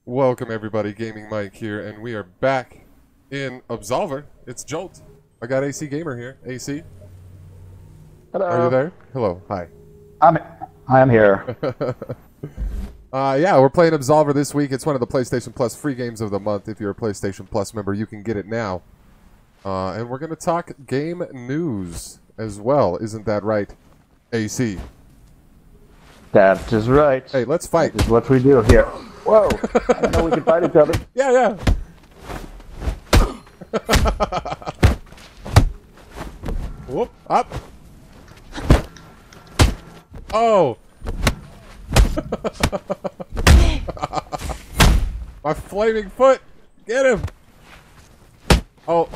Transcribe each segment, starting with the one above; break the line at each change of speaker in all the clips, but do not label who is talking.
Welcome everybody, Gaming Mike here, and we are back in Absolver. It's Jolt. I got AC Gamer here. AC,
Hello.
are you there? Hello, hi.
I'm here.
Yeah, we're playing Absolver this week. It's one of the PlayStation Plus free games of the month. If you're a PlayStation Plus member, you can get it now. And we're going to talk game news as well. Isn't that right, AC?
That is right.
Hey, let's fight.
That is what we do here. Whoa! I didn't know we could fight each other.
Yeah. Whoop, up. Oh! My flaming foot! Get him! Oh.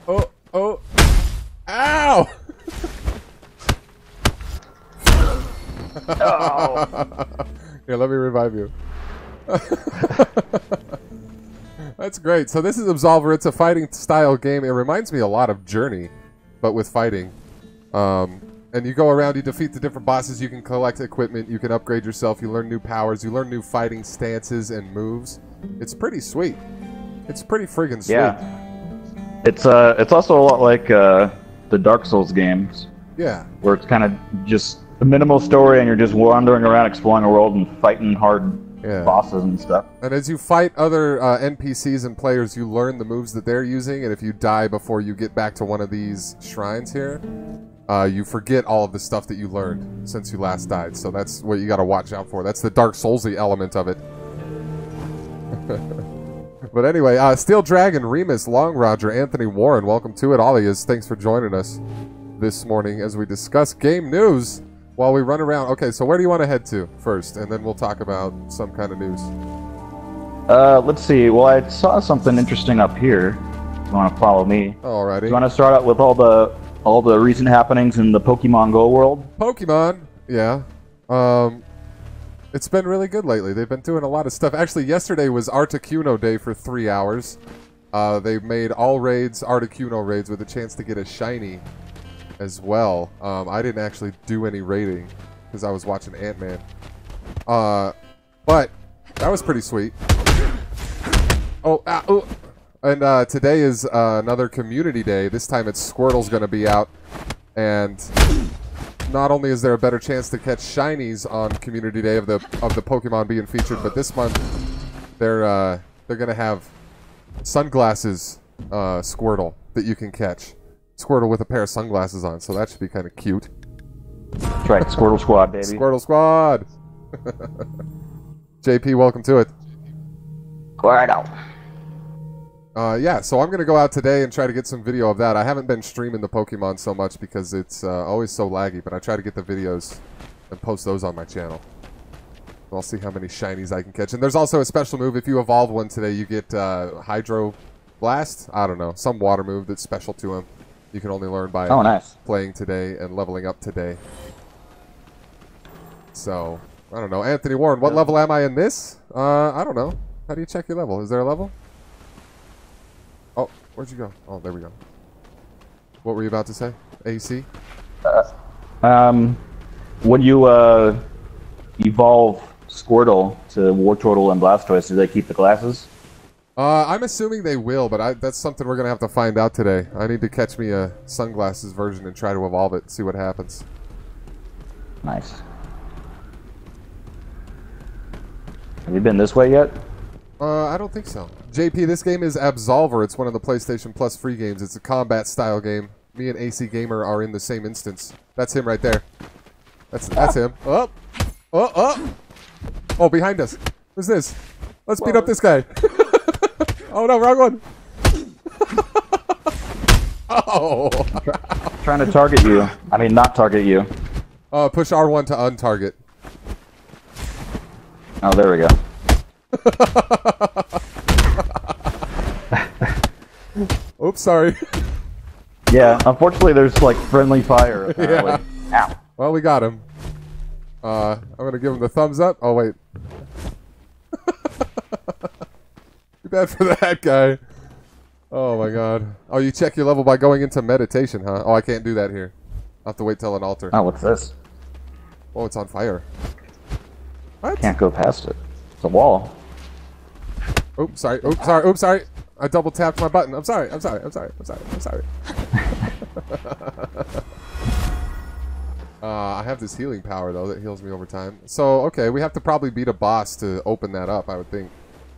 Ow!
Oh.
Here, let me revive you. That's great. So this is Absolver. It's a fighting style game. It reminds me a lot of Journey, but with fighting. And you go around, you defeat the different bosses, you can collect equipment, you can upgrade yourself, you learn new powers, you learn new fighting stances and moves. It's pretty sweet. It's pretty friggin' sweet.
Yeah. It's also a lot like the Dark Souls games.
Yeah.
Where it's kind of just a minimal story and you're just wandering around exploring a world and fighting hard bosses and stuff.
And as you fight other NPCs and players, you learn the moves that they're using, and if you die before you get back to one of these shrines here, you forget all of the stuff that you learned since you last died. So that's what you got to watch out for. That's the Dark Soulsy element of it. But anyway, Steel Dragon, Remus, Long Roger, Anthony Warren, welcome to it. Ollies, thanks for joining us this morning as we discuss game news while we run around. Okay, so where do you want to head to first? And then we'll talk about some kind of news.
Let's see. Well, I saw something interesting up here. If you want to follow me?
Alrighty.
You want to start out with all the recent happenings in the Pokemon Go world?
Pokemon, yeah. It's been really good lately. They've been doing a lot of stuff. Actually, yesterday was Articuno Day for 3 hours. They made all raids Articuno raids with a chance to get a shiny as well. I didn't actually do any raiding because I was watching Ant-Man. But that was pretty sweet. Oh, and today is another community day. This time it's Squirtle's going to be out, and not only is there a better chance to catch shinies on community day of the Pokemon being featured, but this month they're going to have sunglasses Squirtle that you can catch. Squirtle with a pair of sunglasses on, so that should be kind of cute.
That's right, Squirtle Squad, baby.
Squirtle Squad. JP, welcome to it.
Squirtle.
Yeah, so I'm going to go out today and try to get some video of that. I haven't been streaming the Pokemon so much because it's always so laggy, but I try to get the videos and post those on my channel. I'll see how many shinies I can catch. And there's also a special move. If you evolve one today, you get Hydro Blast. I don't know, some water move that's special to him. You can only learn by playing today and leveling up today. So, I don't know. Anthony Warren, what level am I in this? I don't know. How do you check your level? Is there a level? Oh, where'd you go? Oh, there we go. What were you about to say? AC?
When you evolve Squirtle to Wartortle and Blastoise, do they keep the glasses?
I'm assuming they will, but that's something we're going to have to find out today. I need to catch me a sunglasses version and try to evolve it, see what happens.
Nice. Have you been this way yet?
I don't think so. JP, this game is Absolver. It's one of the PlayStation Plus free games. It's a combat-style game. Me and AC Gamer are in the same instance. That's him right there. That's him. Oh! Oh, behind us. Who's this? Let's beat up this guy. Oh, no, wrong one. Oh!
I'm trying to target you. I mean, not target you.
Push R1 to untarget.
Oh, there we go.
Oops, sorry.
Yeah, unfortunately there's like friendly fire apparently. Yeah. Ow.
Well, we got him. I'm gonna give him the thumbs up. Oh, wait. Too bad for that guy. Oh my god. Oh, you check your level by going into meditation, huh? Oh, I can't do that here. I'll have to wait till an altar.
Oh, what's this?
Oh, it's on fire. What?
Can't go past it. It's a wall.
Oops, sorry. Oops, sorry. Oops, sorry. I double tapped my button. I'm sorry. I'm sorry. I'm sorry. I'm sorry. I'm sorry. I have this healing power, though, that heals me over time. So, okay, we have to probably beat a boss to open that up, I would think.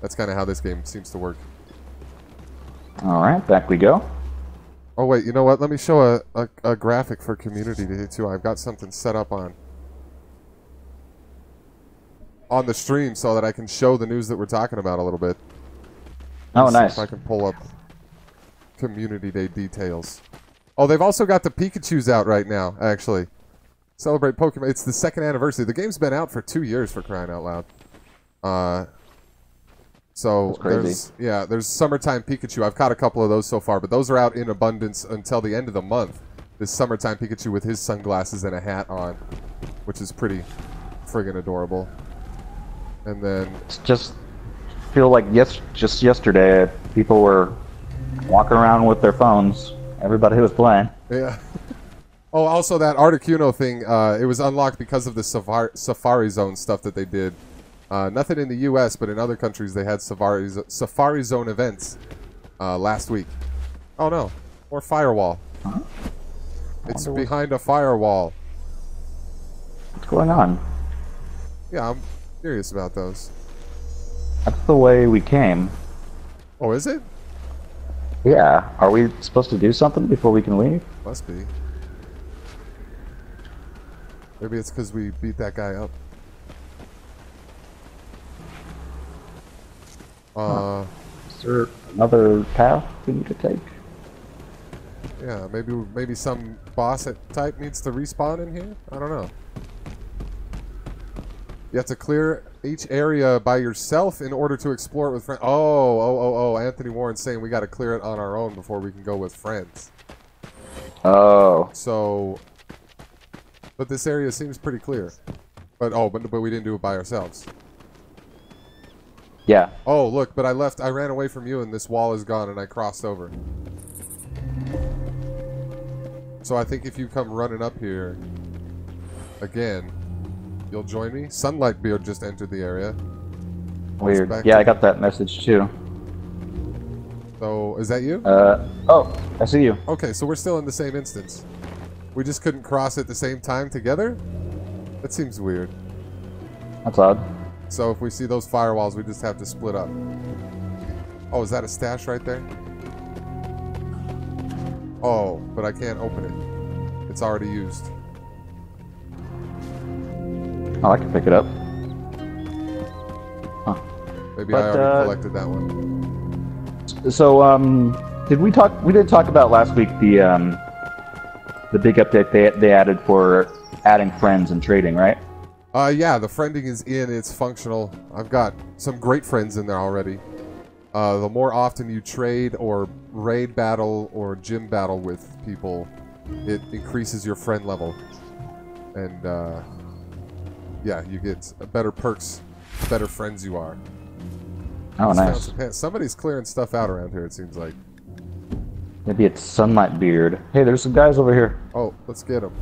That's kind of how this game seems to work.
Alright, back we go.
Oh, wait, you know what? Let me show a graphic for Community Day, too. I've got something set up on the stream so that I can show the news that we're talking about a little bit.
Oh,
Let's
nice.
see if I can pull up Community Day details. Oh, they've also got the Pikachus out right now, actually. Celebrate Pokemon. It's the 2nd anniversary. The game's been out for 2 years, for crying out loud. So there's Summertime Pikachu. I've caught a couple of those so far, but those are out in abundance until the end of the month. This Summertime Pikachu with his sunglasses and a hat on, which is pretty friggin' adorable. And then
It's just feel like just yesterday, people were walking around with their phones. Everybody who was playing.
yeah. Oh, also that Articuno thing, it was unlocked because of the Safari Zone stuff that they did. Nothing in the U.S., but in other countries they had Safari Zone events last week. Oh no, more firewall.
Huh?
It's behind a firewall.
What's going on?
Yeah, I'm curious about those.
That's the way we came.
Oh, is it?
Yeah. Are we supposed to do something before we can leave?
Must be. Maybe it's because we beat that guy up.
Is there another path we need to take?
Yeah, maybe some boss type needs to respawn in here? I don't know. You have to clear each area by yourself in order to explore it with friends. Oh, Anthony Warren's saying we got to clear it on our own before we can go with friends.
Oh.
So, but this area seems pretty clear. But we didn't do it by ourselves.
Yeah.
Oh, look, but I ran away from you and this wall is gone and I crossed over. So I think if you come running up here again, you'll join me. Sunlight Beard just entered the area.
Weird. Yeah, I got that message too.
So, is that you?
Oh, I see you.
Okay, so we're still in the same instance. We just couldn't cross at the same time together? That seems weird.
That's odd.
So if we see those firewalls, we just have to split up. Oh, is that a stash right there? Oh, but I can't open it. It's already used.
Oh, I can pick it up. Huh.
Maybe I already collected that one.
So, did we talk? We did talk about last week the big update they added for adding friends and trading, right?
Yeah, the friending is in. It's functional. I've got some great friends in there already. The more often you trade or raid battle or gym battle with people, it increases your friend level. And, yeah, you get better perks, better friends you are.
Oh, nice.
Somebody's clearing stuff out around here, it seems like.
Maybe it's Sunlight Beard. Hey, there's some guys over here.
Oh, let's get them.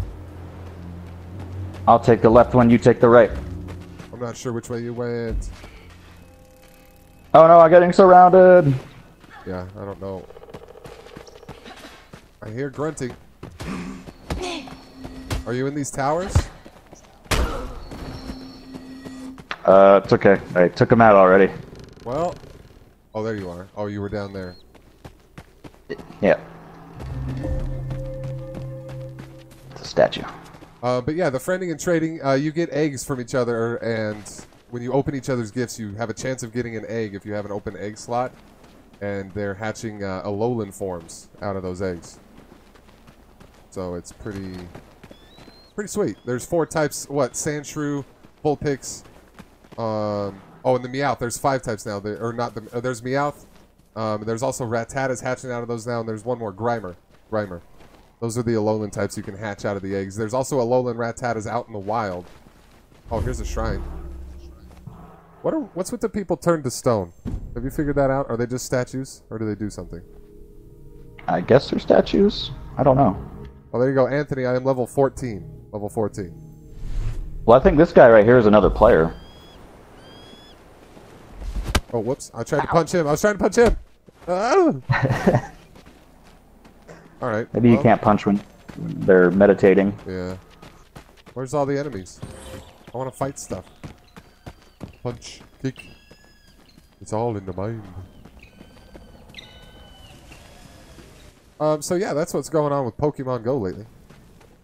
I'll take the left one, you take the right.
I'm not sure which way you went.
Oh no, I'm getting surrounded.
Yeah, I don't know. I hear grunting. Are you in these towers?
It's okay. I took him out already.
Well, oh, there you are. Oh, you were down there.
Yeah. It's a statue.
But yeah, the friending and trading, you get eggs from each other, and when you open each other's gifts, you have a chance of getting an egg if you have an open egg slot, and they're hatching Alolan forms out of those eggs. So it's pretty sweet. There's 4 types. What? Sandshrew, Vulpix. Oh, and the Meowth. There's 5 types now. There's Meowth. There's also Rattatas hatching out of those now, and there's one more, Grimer. Those are the Alolan types you can hatch out of the eggs. There's also Alolan Rattatas out in the wild. Oh, here's a shrine. What's with the people turned to stone? Have you figured that out? Are they just statues, or do they do something?
I guess they're statues. I don't know.
Oh, there you go, Anthony. I am level 14. Level 14.
Well, I think this guy right here is another player.
Oh, whoops. I tried to punch him. I was trying to punch him. Ah! All right.
Maybe you can't punch when they're meditating.
Yeah. Where's all the enemies? I want to fight stuff. Punch. Kick. It's all in the mind. So yeah, that's what's going on with Pokemon Go lately.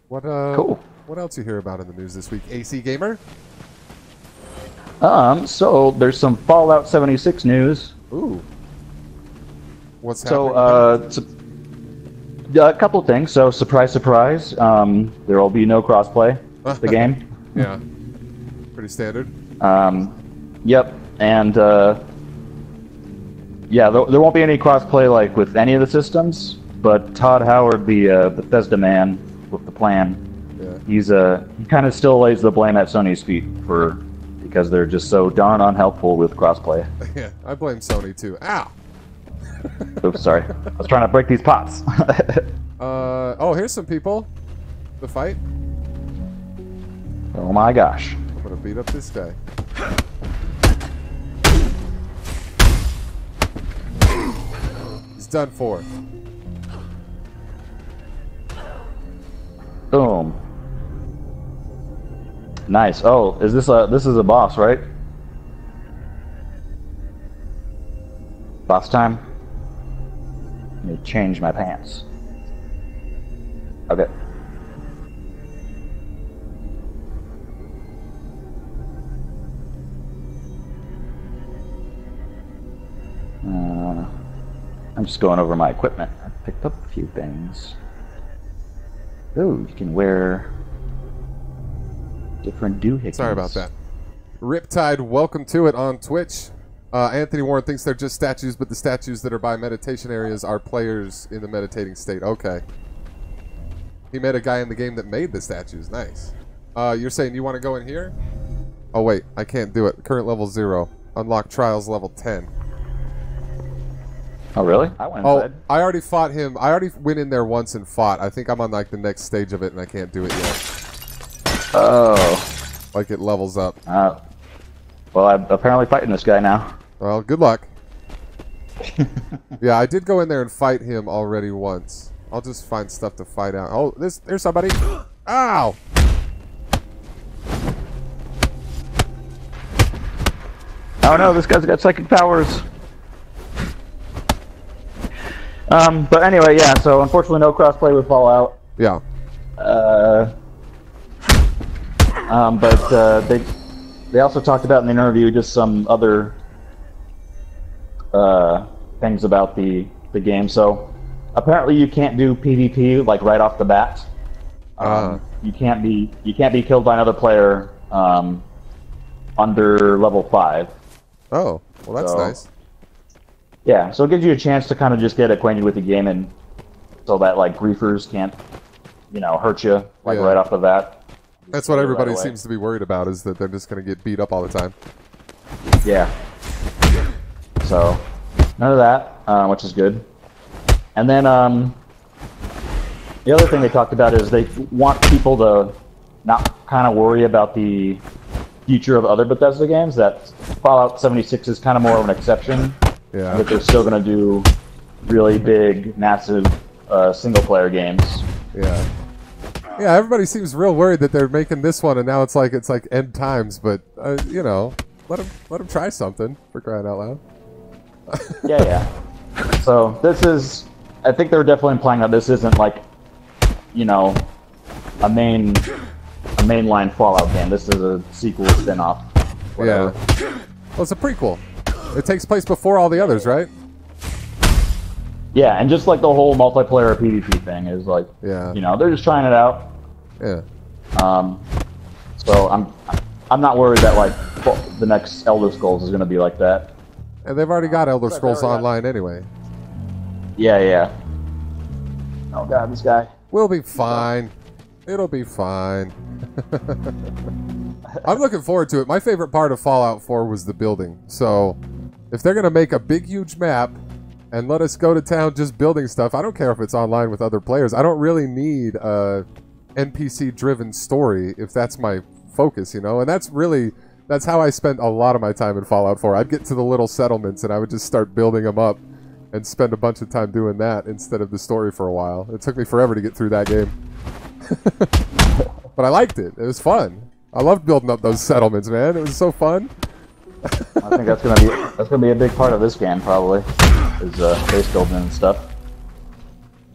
What
Cool.
What else you hear about in the news this week? AC Gamer?
So there's some Fallout 76 news.
Ooh. What's happening?
So, a couple of things. So, surprise, surprise. There will be no crossplay with the game.
Yeah. Pretty standard.
Yep. And, yeah, there won't be any crossplay, like, with any of the systems. But Todd Howard, the Bethesda man with the plan, he kind of still lays the blame at Sony's feet because they're just so darn unhelpful with crossplay.
Yeah, I blame Sony too. Ow!
Oops, sorry. I was trying to break these pots.
Oh, here's some people. The fight.
Oh my gosh.
I'm gonna beat up this guy. He's done for.
Boom. Nice. Oh, this is a boss, right? Boss time. Let me change my pants. Okay. I'm just going over my equipment. I picked up a few things. Ooh, you can wear different doohickeys.
Sorry about that. Riptide, welcome to it on Twitch. Anthony Warren thinks they're just statues, but the statues that are by meditation areas are players in the meditating state. Okay. He met a guy in the game that made the statues. Nice. You're saying you want to go in here? Oh, wait. I can't do it. Current level 0. Unlock trials level 10.
Oh, really? I went inside.
Oh, I already fought him. I already went in there once and fought. I think I'm on, like, the next stage of it, and I can't do it yet.
Oh.
Like, it levels up.
Well, I'm apparently fighting this guy now.
Well, good luck. Yeah, I did go in there and fight him already once. I'll just find stuff to fight out. Oh, there's somebody. Ow!
Oh no, this guy's got psychic powers. But anyway, yeah, so unfortunately no crossplay with Fallout.
Yeah.
But they also talked about in the interview just some other things about the game. So apparently you can't do PvP like right off the bat. You can't be killed by another player under level 5.
Oh, well that's nice.
Yeah, so it gives you a chance to kind of just get acquainted with the game, and so that like griefers can't, hurt you like right off the bat.
That's what everybody seems to be worried about, is that they're just going to get beat up all the time.
Yeah. So none of that, which is good. And then the other thing they talked about is they want people to not kind of worry about the future of other Bethesda games. That Fallout 76 is kind of more of an exception.
Yeah.
That they're still going to do really big, massive single-player games.
Yeah. Yeah, everybody seems real worried that they're making this one, and now it's like end times. But let them try something, for crying out loud.
Yeah. So this is, I think they're definitely implying that this isn't like, a mainline Fallout game. This is a sequel, spin-off. Whatever.
Yeah. Well, it's a prequel. It takes place before all the others, right?
Yeah, and just like the whole multiplayer PvP thing is like, they're just trying it out.
Yeah.
So I'm not worried that like the next Elder Scrolls is going to be like that.
And they've already got Elder Scrolls Online anyway.
Yeah. Oh god, this guy.
We'll be fine. It'll be fine. I'm looking forward to it. My favorite part of Fallout 4 was the building. So, if they're going to make a big, huge map and let us go to town just building stuff, I don't care if it's online with other players. I don't really need a NPC-driven story if that's my focus, And that's really That's how I spent a lot of my time in Fallout 4. I'd get to the little settlements and I would just start building them up and spend a bunch of time doing that instead of the story for a while. It took me forever to get through that game. But I liked it. It was fun. I loved building up those settlements, man. It was so fun.
I think that's gonna be a big part of this game, probably, is base building and stuff.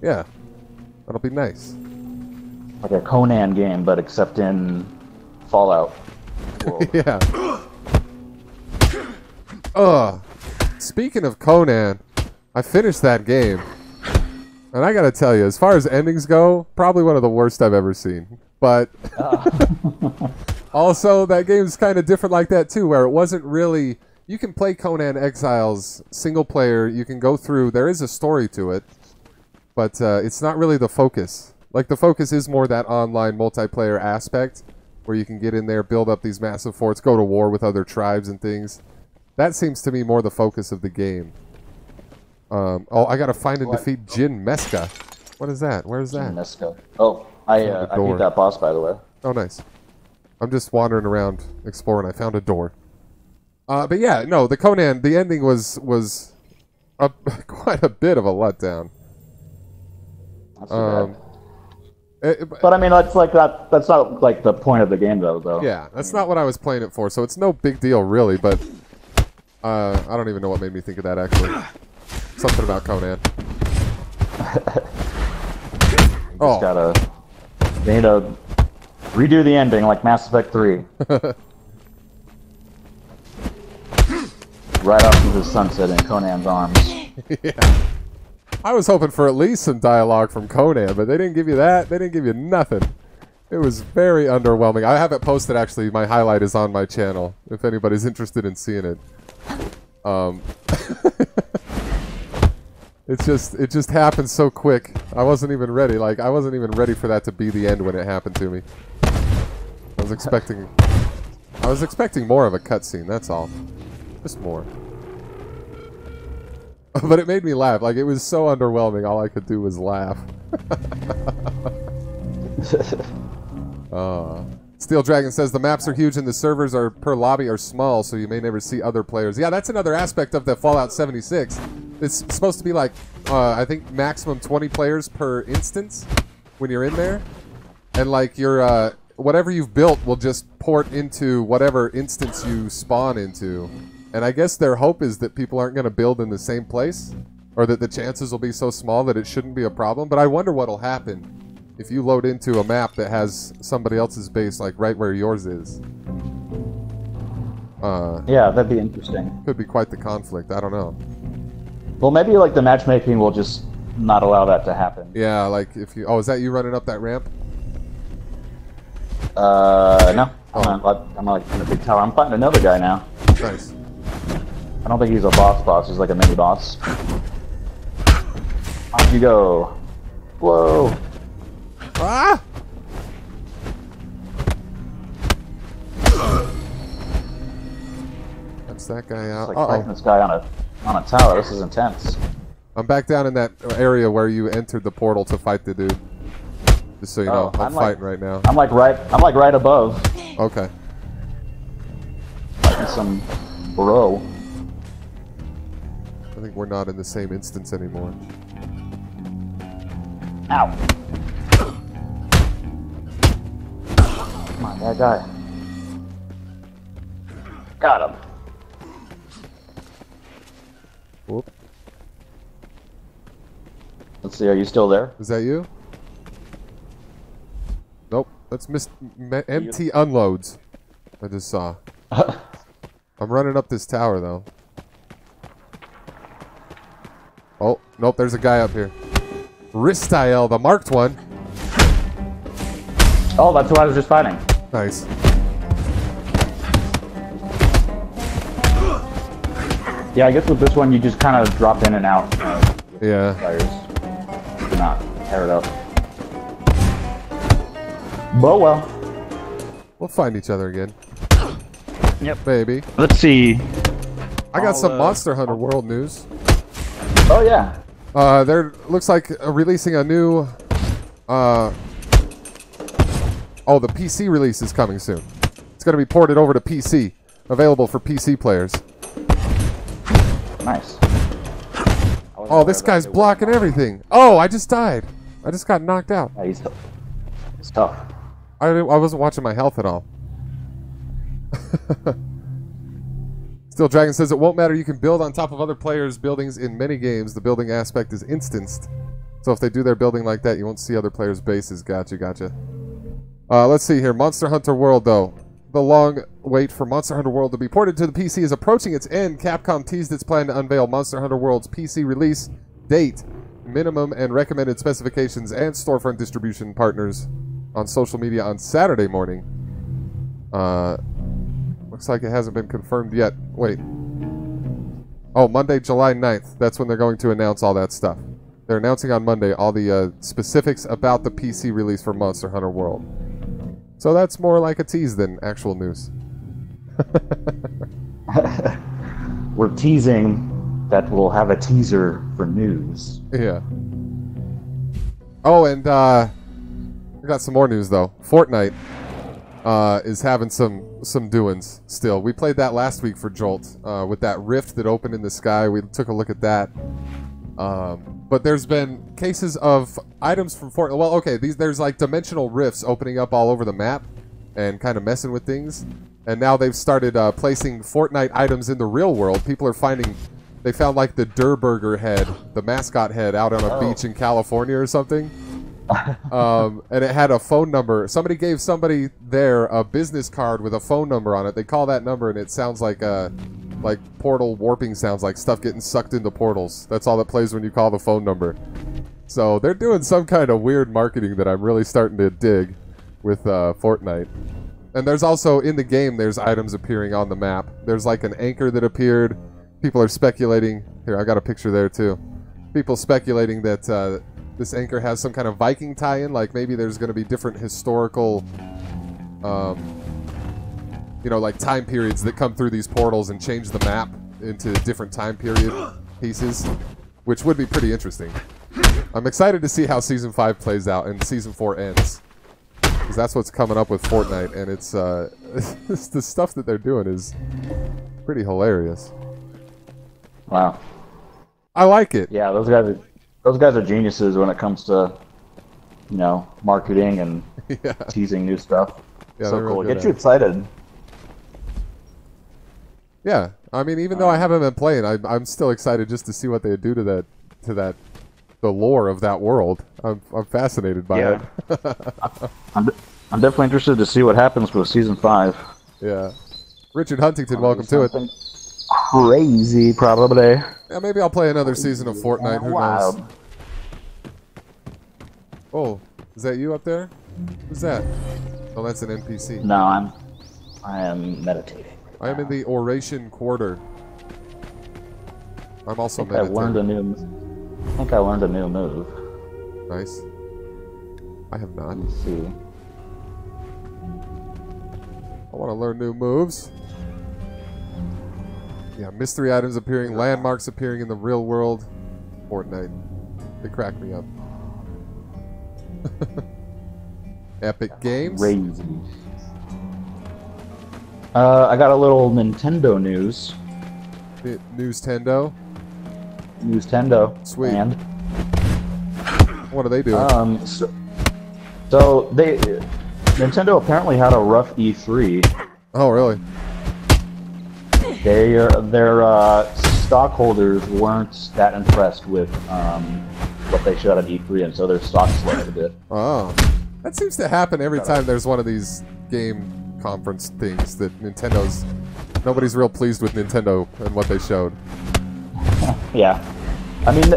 Yeah, that'll be nice.
Like a Conan game, but except in Fallout world.
Yeah. Speaking of Conan, I finished that game, and I gotta tell you, as far as endings go, probably one of the worst I've ever seen. But also, that game's kind of different like that too, where it wasn't really. You can play Conan Exiles single player. You can go through. There is a story to it, but it's not really the focus. Like, the focus is more that online multiplayer aspect, where you can get in there, build up these massive forts, go to war with other tribes and things. That seems to me more the focus of the game. Oh, I gotta find and defeat Jin Meska. What is that? Where is that?
Jin Meska. Oh, I beat that boss, by the way.
Oh, nice. I'm just wandering around exploring. I found a door. But yeah, no, the Conan, the ending was quite a bit of a letdown.
That's too bad. But I mean, that's like that. That's not like the point of the game, though.
Yeah, that's not what I was playing it for. So it's no big deal, really. But I don't even know what made me think of that. Actually, something about Conan.
They need to redo the ending like Mass Effect 3. Right off into the sunset in Conan's arms.
Yeah. I was hoping for at least some dialogue from Conan, but they didn't give you that. They didn't give you nothing. It was very underwhelming. I have it posted, actually. My highlight is on my channel, if anybody's interested in seeing it. It just happened so quick. I wasn't even ready. Like, I wasn't even ready for that to be the end when it happened to me. I was expecting more of a cutscene, that's all. Just more. But it made me laugh. Like, it was so underwhelming, all I could do was laugh. Steel Dragon says, the maps are huge and the servers are per lobby are small, so you may never see other players. Yeah, that's another aspect of the Fallout 76. It's supposed to be like, I think maximum 20 players per instance when you're in there. And like your, whatever you've built will just port into whatever instance you spawn into. And I guess their hope is that people aren't going to build in the same place, or that the chances will be so small that it shouldn't be a problem. But I wonder what'll happen if you load into a map that has somebody else's base, like right where yours is.
Yeah, that'd be interesting.
Could be quite the conflict. I don't know.
Well, maybe like the matchmaking will just not allow that to happen.
Yeah, like if you. Oh, is that you running up that ramp?
No. I'm like in a big tower. I'm fighting another guy now.
Nice.
I don't think he's a boss. He's like a mini boss. Off you go. Whoa.
Ah! That's that guy out.
It's like fighting this guy on a tower. This is intense.
I'm back down in that area where you entered the portal to fight the dude. Just so you know, I'm fighting right now.
I'm like right above.
Okay.
Fighting some bro.
I think we're not in the same instance anymore.
Ow. Come on, that guy. Got him.
Whoop.
Let's see, are you still there?
Is that you? Nope, that's empty unloads. I just saw. I'm running up this tower, though. Oh, nope, there's a guy up here. Ristael, the marked one.
Oh, that's who I was just fighting.
Nice.
Yeah, I guess with this one, you just kind of drop in and out.
Yeah.
Fires. Do not tear it up. But well.
We'll find each other again.
Yep.
Maybe.
Let's see.
I got some Monster Hunter World news.
Oh, yeah.
They're looks like releasing a new. Oh, the PC release is coming soon. It's going to be ported over to PC. Available for PC players.
Nice.
Oh, this guy's blocking everything. Oh, I just died. I just got knocked out.
Yeah, he's tough.
I wasn't watching my health at all. Still, Dragon says it won't matter. You can build on top of other players' buildings in many games. The building aspect is instanced. So if they do their building like that, you won't see other players' bases. Gotcha. Let's see here. Monster Hunter World, though. The long wait for Monster Hunter World to be ported to the PC is approaching its end. Capcom teased its plan to unveil Monster Hunter World's PC release date, minimum and recommended specifications, and storefront distribution partners on social media on Saturday morning. Looks like it hasn't been confirmed yet. Wait. Oh, Monday, July 9th. That's when they're going to announce all that stuff. They're announcing on Monday all the specifics about the PC release for Monster Hunter World. So that's more like a tease than actual news.
We're teasing that we'll have a teaser for news.
Yeah. Oh, and we got some more news though. Fortnite is having some doings still. We played that last week for Jolt with that rift that opened in the sky. We took a look at that. But there's been cases of items from Fortnite. Well, okay, there's like dimensional rifts opening up all over the map and kind of messing with things. And now they've started placing Fortnite items in the real world. People are finding... They found like the Durr Burger head, the mascot head, out on a beach in California or something. And it had a phone number. Somebody gave somebody there a business card with a phone number on it. They call that number and it sounds like portal warping sounds, like stuff getting sucked into portals. That's all that plays when you call the phone number. So they're doing some kind of weird marketing that I'm really starting to dig with Fortnite. And there's also, in the game, there's items appearing on the map. There's like an anchor that appeared. People are speculating. Here, I got a picture there too. People speculating that this anchor has some kind of Viking tie-in, like maybe there's going to be different historical, you know, like time periods that come through these portals and change the map into different time period pieces, which would be pretty interesting. I'm excited to see how Season 5 plays out and Season 4 ends, because that's what's coming up with Fortnite, and it's the stuff that they're doing is pretty hilarious.
Wow.
I like it.
Yeah, those guys are geniuses when it comes to, you know, marketing and teasing new stuff.
Yeah,
so cool. Get you excited.
Yeah, I mean, even though I haven't been playing, I'm still excited just to see what they do to the lore of that world. I'm fascinated by it.
I'm definitely interested to see what happens with Season 5.
Yeah. Richard Huntington, welcome to it.
Crazy, probably.
Yeah, maybe I'll play another season of Fortnite. Who knows? Oh, is that you up there? Who's that? Oh, that's an NPC.
No, I am meditating.
I am in the Oration Quarter. I'm also meditating.
I think I learned a new move.
Nice. I have not.
Let's see.
I want to learn new moves. Yeah, mystery items appearing, landmarks appearing in the real world. Fortnite. They crack me up. Epic Games.
Crazy. I got a little Nintendo news.
Newstendo.
Sweet. And
what are they doing?
So Nintendo apparently had a rough E3.
Oh, really?
Their stockholders weren't that impressed with what they showed at E3, and so their stock slid a bit.
Oh, that seems to happen every time there's one of these game conference things that nobody's real pleased with Nintendo and what they showed.
Yeah, I mean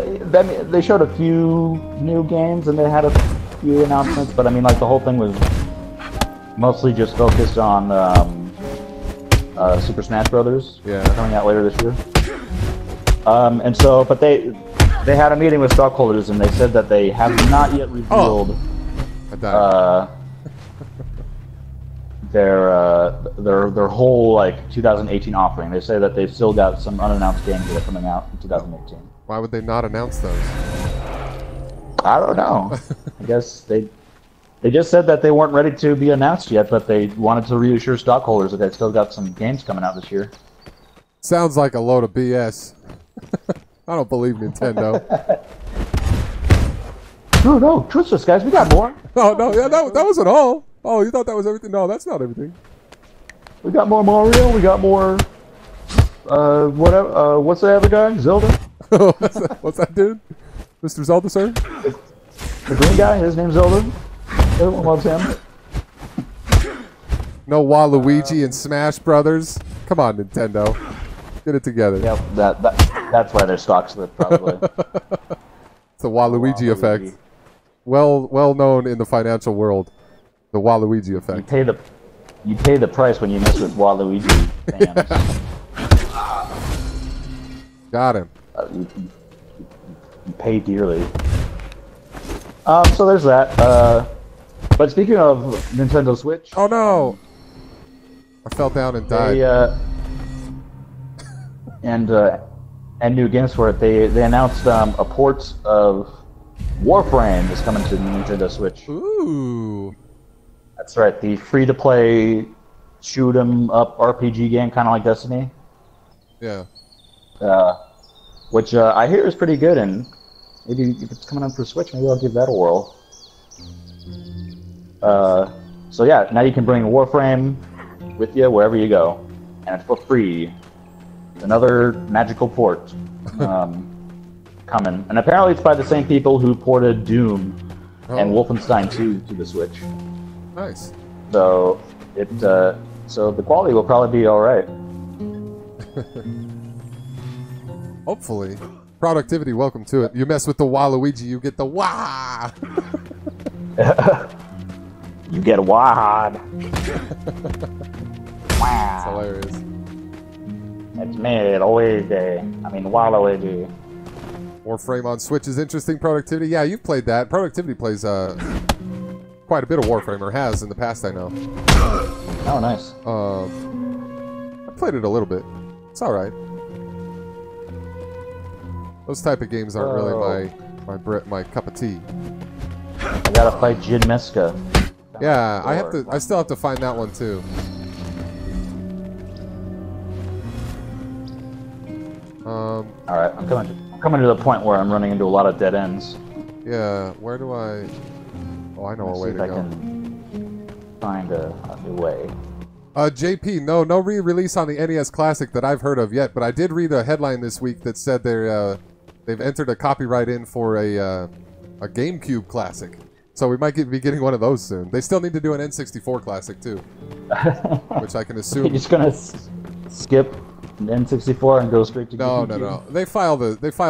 they showed a few new games and they had a few announcements, but I mean, like, the whole thing was mostly just focused on Super Smash Brothers, coming out later this year. And so, but they had a meeting with stockholders and they said that they have not yet revealed their whole, like, 2018 offering. They say that they've still got some unannounced games that are coming out in 2018.
Why would they not announce those?
I don't know. I guess they They just said that they weren't ready to be announced yet, but they wanted to reassure stockholders that they still got some games coming out this year.
Sounds like a load of BS. I don't believe Nintendo.
No, trust us, guys. We got more.
Oh, no, yeah, that wasn't all. Oh, you thought that was everything? No, that's not everything.
We got more Mario. We got more. Whatever. What's the other guy? Zelda.
What's that dude? Mr. Zelda, sir?
The green guy. His name's Zelda. Everyone loves him.
No Waluigi and Smash Brothers. Come on, Nintendo. Get it together.
Yep. That's why their stock slipped probably.
It's the Waluigi effect. Well known in the financial world. The Waluigi effect.
You pay the price when you mess with Waluigi fans.
Got him.
You pay dearly. So there's that. But speaking of Nintendo Switch...
Oh no! I fell down and died.
And new games for it. They announced a port of Warframe is coming to Nintendo Switch.
Ooh.
That's right. The free-to-play shoot-'em-up RPG game, kind of like Destiny.
Yeah.
Which I hear is pretty good, and maybe if it's coming out for Switch, maybe I'll give that a whirl. So yeah, now you can bring Warframe with you wherever you go, and it's for free. It's another magical port coming, and apparently it's by the same people who ported Doom and Wolfenstein 2 to the Switch.
Nice.
So so the quality will probably be all right.
Hopefully. Productivity, welcome to it. You mess with the Waluigi, you get the wah!
You get wad.
That's hilarious.
It's me, Luigi. I mean, Waluigi.
Warframe on Switch is interesting. Productivity, yeah, you've played that. Productivity plays quite a bit of Warframe, or has in the past, I know.
Oh, nice.
I played it a little bit. It's alright. Those type of games aren't really my cup of tea.
I gotta fight Jin Meska.
Yeah, I still have to find that one too.
Alright, I'm coming to the point where I'm running into a lot of dead ends.
Yeah, where do I... Oh, I know a way to go.
See if I can find a new way.
JP, no re-release on the NES Classic that I've heard of yet, but I did read a headline this week that said they've entered a copyright in for a GameCube Classic. So we might be getting one of those soon. They still need to do an N64 Classic too, which I can assume.
You're just gonna skip N64 and go straight to GameCube?
No. They file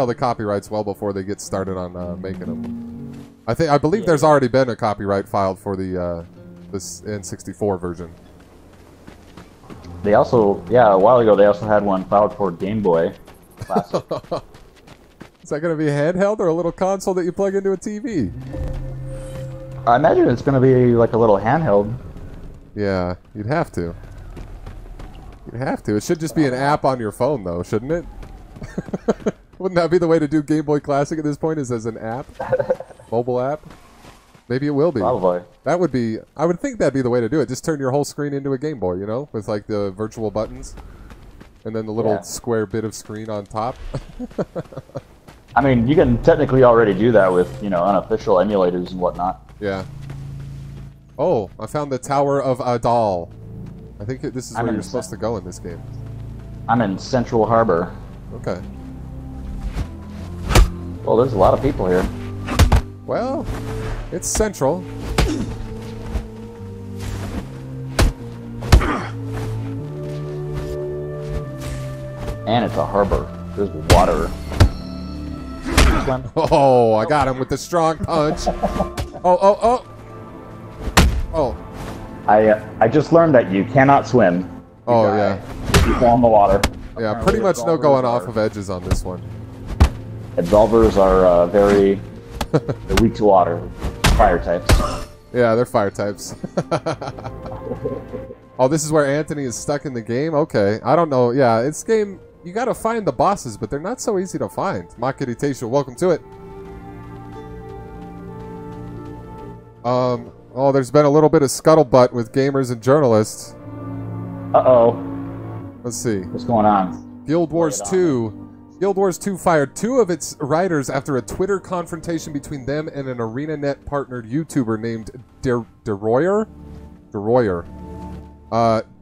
the copyrights well before they get started on making them. I believe there's already been a copyright filed for the this N64 version.
They also, a while ago, they also had one filed for Game Boy Classic.
Is that going to be a handheld or a little console that you plug into a TV?
I imagine it's going to be like a little handheld.
Yeah, you'd have to. You'd have to. It should just be an app on your phone, though, shouldn't it? Wouldn't that be the way to do Game Boy Classic at this point, is as an app? Mobile app? Maybe it will be.
Probably.
That would be... I would think that'd be the way to do it. Just turn your whole screen into a Game Boy, you know? With, like, the virtual buttons. And then the little square bit of screen on top.
I mean, you can technically already do that with, unofficial emulators and whatnot.
Yeah. Oh, I found the Tower of Adal. I think this is where you're supposed to go in this game.
I'm in Central Harbor.
Okay.
Well, there's a lot of people here.
Well, it's central.
And it's a harbor. There's water.
Oh, I got him with the strong punch. Oh.
I just learned that you cannot swim.
Yeah.
If you fall in the water.
Yeah, pretty much no going off of edges on this one.
Absolvers are very they're weak to water. Fire types.
Yeah, they're fire types. Oh, this is where Anthony is stuck in the game? Okay. I don't know. Yeah, it's game... You gotta find the bosses, but they're not so easy to find. Makiriteshu, welcome to it. Oh, there's been a little bit of scuttlebutt with gamers and journalists.
Uh-oh.
Let's see.
What's going on?
Guild Wars 2. Guild Wars 2 fired 2 of its writers after a Twitter confrontation between them and an ArenaNet partnered YouTuber named DeRoyer.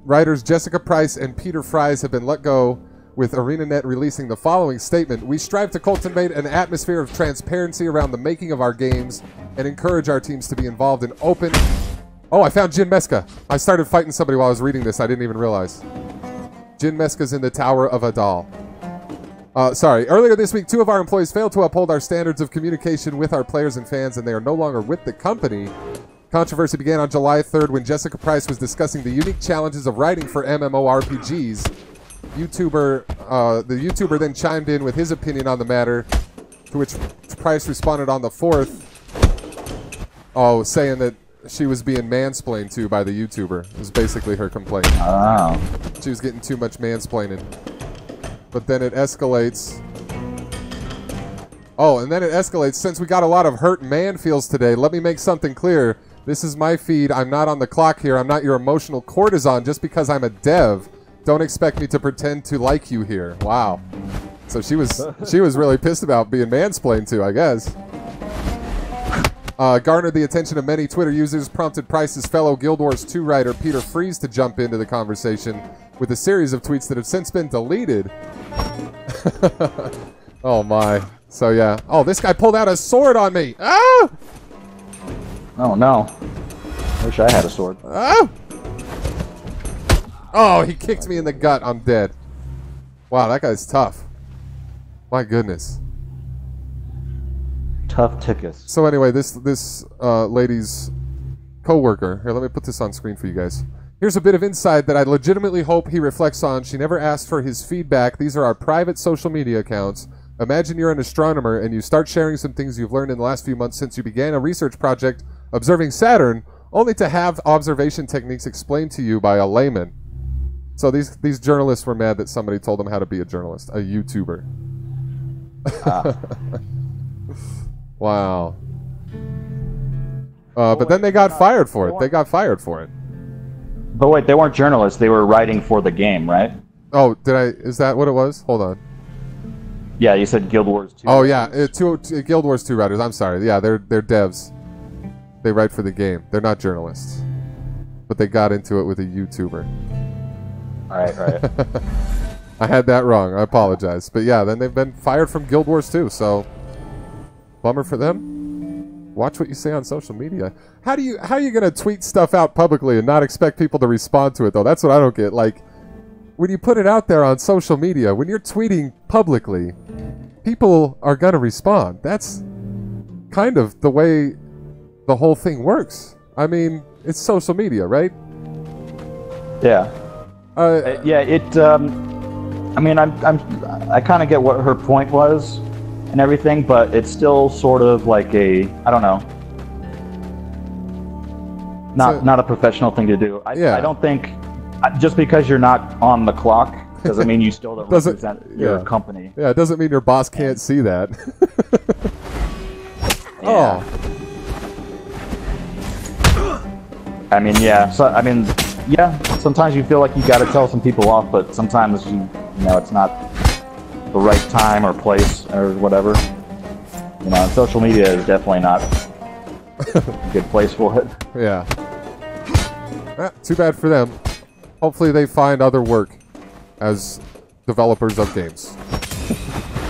Writers Jessica Price and Peter Fries have been let go, with ArenaNet releasing the following statement. We strive to cultivate an atmosphere of transparency around the making of our games and encourage our teams to be involved in open... Oh, I found Jin Meska. I started fighting somebody while I was reading this. I didn't even realize. Jin Meska's in the Tower of Adal. Sorry. Earlier this week, 2 of our employees failed to uphold our standards of communication with our players and fans, and they are no longer with the company. Controversy began on July 3rd when Jessica Price was discussing the unique challenges of writing for MMORPGs. The YouTuber then chimed in with his opinion on the matter, to which Price responded on the 4th, saying that she was being mansplained to by the YouTuber. It was basically her complaint.
Oh.
She was getting too much mansplaining. But then it escalates. Oh, and then it escalates. Since we got a lot of hurt man feels today, let me make something clear. This is my feed. I'm not on the clock here. I'm not your emotional courtesan just because I'm a dev. Don't expect me to pretend to like you here. Wow. So she was really pissed about being mansplained to, I guess. Garnered the attention of many Twitter users, prompted Price's fellow Guild Wars 2 writer Peter Fries to jump into the conversation with a series of tweets that have since been deleted. Oh my. So yeah. Oh, this guy pulled out a sword on me. Ah!
Oh no. I wish I had a sword.
Ah! Oh, he kicked me in the gut. I'm dead. Wow, that guy's tough. My goodness.
Tough tickets.
So anyway, this lady's co-worker. Here, let me put this on screen for you guys. Here's a bit of insight that I legitimately hope he reflects on. She never asked for his feedback. These are our private social media accounts. Imagine you're an astronomer and you start sharing some things you've learned in the last few months since you began a research project observing Saturn, only to have observation techniques explained to you by a layman. So these journalists were mad that somebody told them how to be a journalist, a YouTuber. Wow. But then they got fired for it. They got fired for it.
But wait, they weren't journalists. They were writing for the game, right?
Oh, is that what it was? Hold on.
Yeah, you said Guild Wars 2.
Oh, yeah. Guild Wars 2 writers. I'm sorry. Yeah, they're devs. They write for the game. They're not journalists. But they got into it with a YouTuber.
Right.
I had that wrong. I apologize. But yeah, then they've been fired from Guild Wars 2, so bummer for them. Watch what you say on social media. How are you going to tweet stuff out publicly and not expect people to respond to it, though? That's what I don't get. Like, when you put it out there on social media, when you're tweeting publicly, people are going to respond. That's kind of the way the whole thing works. I mean, it's social media, right?
Yeah. I mean, I kind of get what her point was and everything, but it's still sort of like a, I don't know, not a professional thing to do. I don't think just because you're not on the clock doesn't mean you still don't represent your company.
Yeah, it doesn't mean your boss can't see that.
Yeah.
Oh.
I mean, yeah. So I mean, yeah. Sometimes you feel like you got to tell some people off, but sometimes you know it's not the right time or place or whatever. You know, social media is definitely not a good place for it.
Yeah. Too bad for them. Hopefully they find other work as developers of games.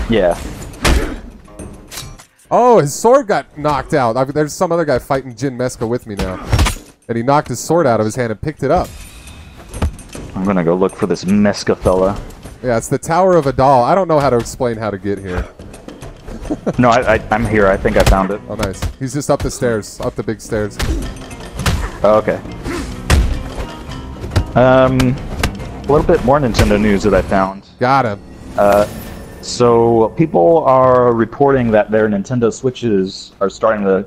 Yeah.
Oh, his sword got knocked out. There's some other guy fighting Jin Meska with me now. And he knocked his sword out of his hand and picked it up.
I'm gonna go look for this Meska fella.
Yeah, it's the Tower of Adal. I don't know how to explain how to get here.
No, I'm here. I think I found it.
Oh, nice. He's just up the stairs. Up the big stairs.
Oh, okay. A little bit more Nintendo news that I found.
Got him.
So people are reporting that their Nintendo Switches are starting to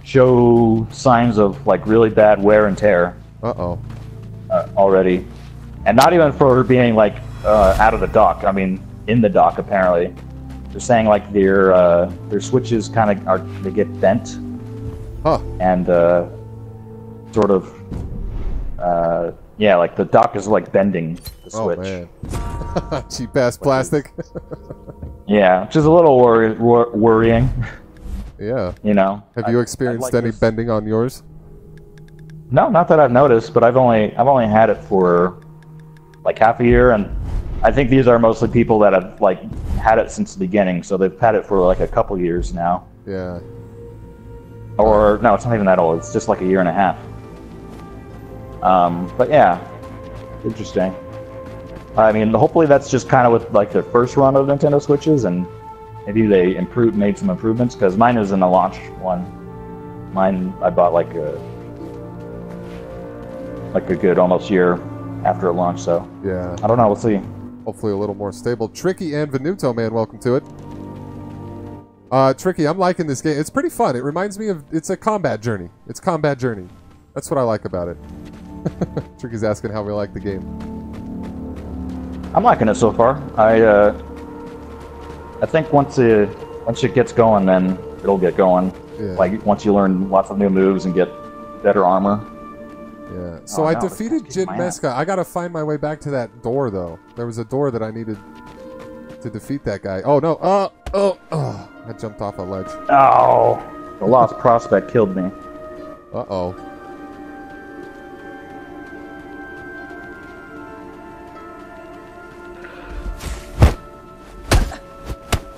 show signs of like really bad wear and tear. Already, and not even for being like out of the dock. I mean, in the dock apparently. They're saying like their switches kind of they get bent.
Huh.
And sort of, yeah, like the dock is like bending the switch.
Oh man, cheap ass plastic.
Yeah, which is a little worrying.
Yeah.
You know.
Have you experienced any bending on yours?
No, not that I've noticed, but I've only had it for like half a year, and I think these are mostly people that have like had it since the beginning, so they've had it for like a couple years now.
Yeah.
Or no, it's not even that old. It's just like a year and a half. But yeah, interesting. I mean, hopefully that's just kind of with like the first run of Nintendo Switches, and maybe they made some improvements, because mine isn't a launch one. Mine I bought like a good almost year after it launched, so
yeah.
I don't know. We'll see.
Hopefully a little more stable. Tricky and Venuto, man, welcome to it. Tricky, I'm liking this game. It's pretty fun. It reminds me of... It's a combat journey. It's combat journey. That's what I like about it. Tricky's asking how we like the game.
I'm liking it so far. I think once it gets going, then it'll get going. Yeah. Like once you learn lots of new moves and get better armor.
Yeah. So I defeated Jin Meska. I gotta find my way back to that door, though. There was a door that I needed to defeat that guy. Oh no! Oh! I jumped off a ledge.
Oh! The Lost Prospect killed me.
Uh-oh.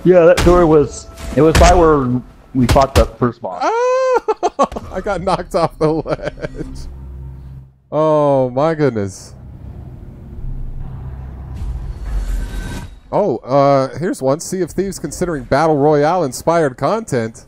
Yeah, that door was... It was by where we fought the first boss.
Oh! I got knocked off the ledge. Oh, my goodness. Oh, here's one. Sea of Thieves considering Battle Royale-inspired content.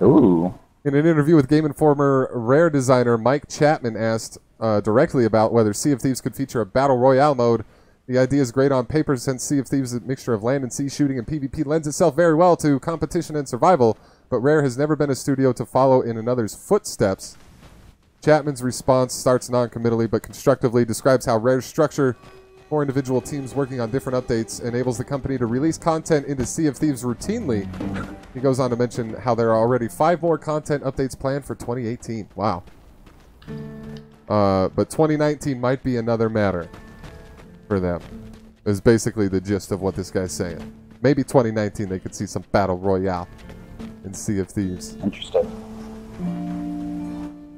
Ooh.
In an interview with Game Informer, Rare designer Mike Chapman asked directly about whether Sea of Thieves could feature a Battle Royale mode. The idea is great on paper since Sea of Thieves' mixture of land and sea shooting and PvP lends itself very well to competition and survival, but Rare has never been a studio to follow in another's footsteps. Chapman's response starts non-committally but constructively, describes how Rare's structure for individual teams working on different updates enables the company to release content into Sea of Thieves routinely. He goes on to mention how there are already 5 more content updates planned for 2018. Wow. But 2019 might be another matter for them, is basically the gist of what this guy's saying. Maybe 2019 they could see some Battle Royale in Sea of Thieves.
Interesting.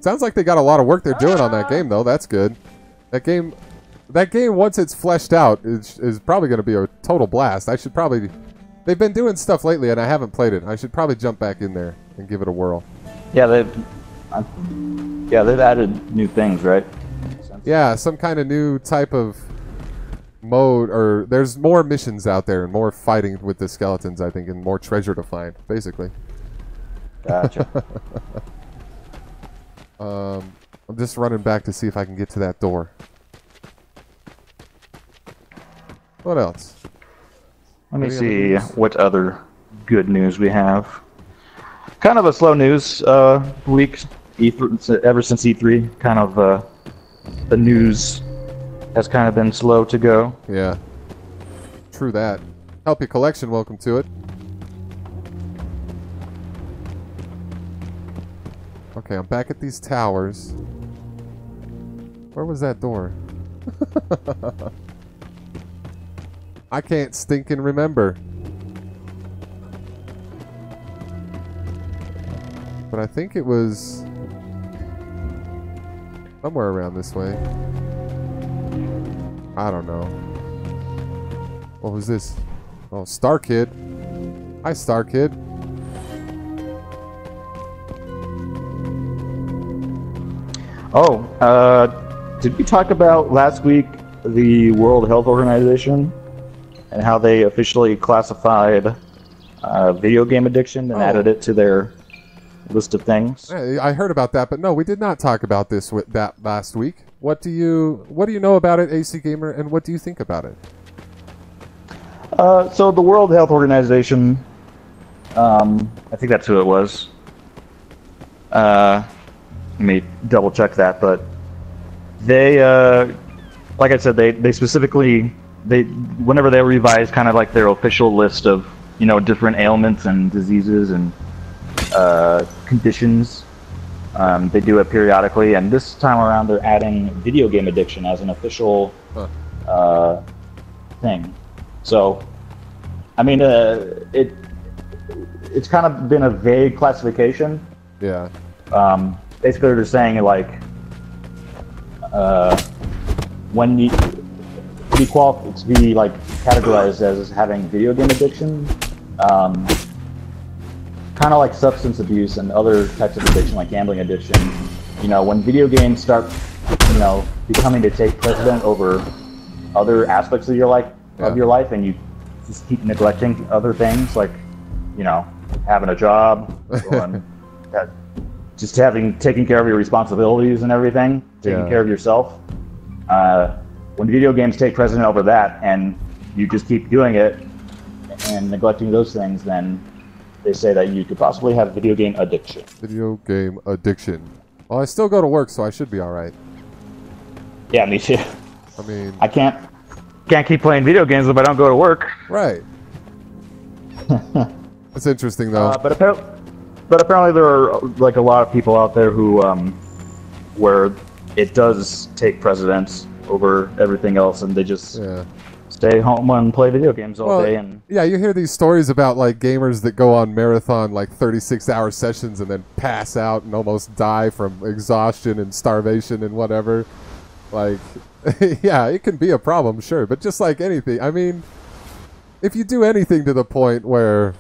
Sounds like they got a lot of work they're doing on that game, though. That's good. That game, once it's fleshed out, is probably going to be a total blast. I should probably... They've been doing stuff lately, and I haven't played it. I should probably jump back in there and give it a whirl.
Yeah, they've added new things, right?
Yeah, some kind of new type of mode, or there's more missions out there and more fighting with the skeletons, I think, and more treasure to find, basically.
Gotcha.
I'm just running back to see if I can get to that door. What else?
Let me see what other good news we have. Kind of a slow news week ever since E3. Kind of the news has kind of been slow to go.
Yeah. True that. Help Your Collection, welcome to it. Okay, I'm back at these towers. Where was that door? I can't stinking remember. But I think it was somewhere around this way. I don't know. What was this? Oh, Star Kid. Hi, Star Kid.
Oh, did we talk about last week the World Health Organization and how they officially classified video game addiction and added it to their list of things?
I heard about that, but no, we did not talk about this with that last week. What do you know about it, AC Gamer, and what do you think about it?
So the World Health Organization, I think that's who it was. Let me double check that, but they, like I said, they specifically, whenever they revise kind of like their official list of, different ailments and diseases and conditions, They do it periodically, and this time around they're adding video game addiction as an official thing. So, I mean, it's kind of been a vague classification.
Yeah.
Basically, they're saying like when you to be like categorized as having video game addiction, kind of like substance abuse and other types of addiction, like gambling addiction. You know, when video games start, you know, becoming to take precedent over other aspects of your life, and you just keep neglecting other things, like, you know, having a job, just taking care of your responsibilities and everything, taking care of yourself. When video games take precedent over that, and you just keep doing it and neglecting those things, then they say that you could possibly have video game addiction.
Video game addiction. Well, I still go to work, so I should be all right.
Yeah, me too.
I mean,
I can't keep playing video games if I don't go to work.
Right. That's interesting, though.
But apparently there are like a lot of people out there who, where it does take precedence over everything else, and they just stay home and play video games all day. And
yeah, you hear these stories about like gamers that go on marathon like 36-hour sessions and then pass out and almost die from exhaustion and starvation and whatever. Like, yeah, it can be a problem, sure, but just like anything, I mean, if you do anything to the point where